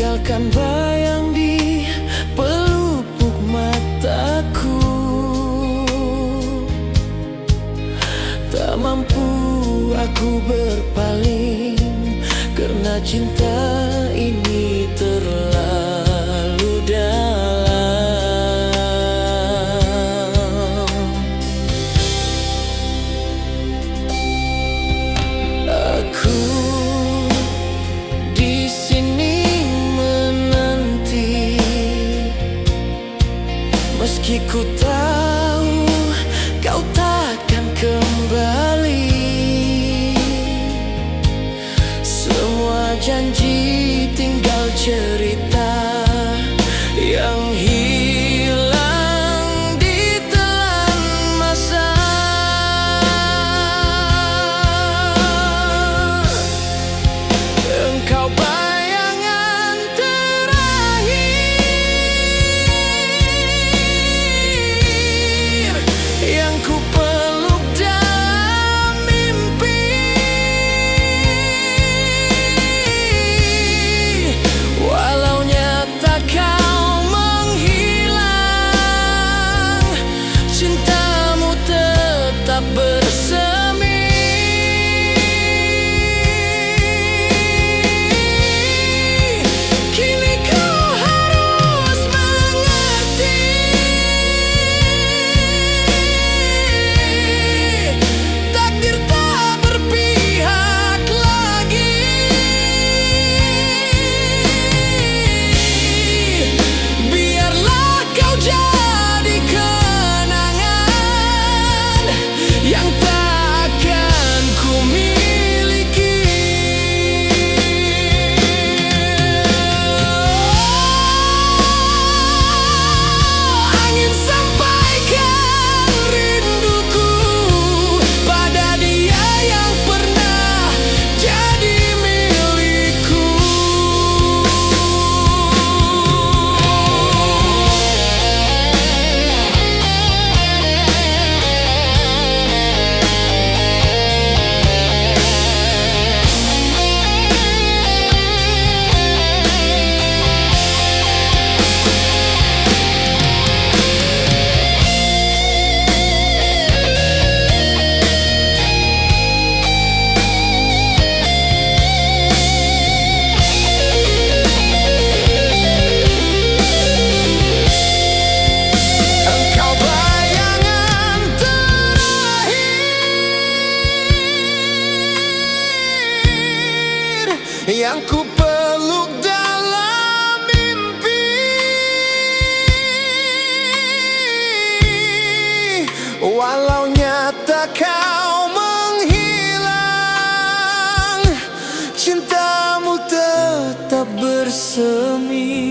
tinggalkan bayang di pelupuk mataku. Tak mampu aku berpaling, karena cinta ini terlalu dalam. Aku di sini menanti, meski ku tahu kau takkan kembali. Semua janji tinggal cerita yang hilang ditelan masa. Engkau bayangan terakhir yang ku peluk dalam mimpi. Walau nyata kau menghilang, cintamu tetap bersemi. Kini kau harus mengerti, takdir tak berpihak lagi. Biarlah kau jadi kenangan yang takkan ku miliki. Angin sampaikan rinduku pada dia yang pernah jadi milikku. Engkau bayangan terakhir yang ku peluk dalam mimpi. Walau nyata kau menghilang, cintamu tetap bersemi.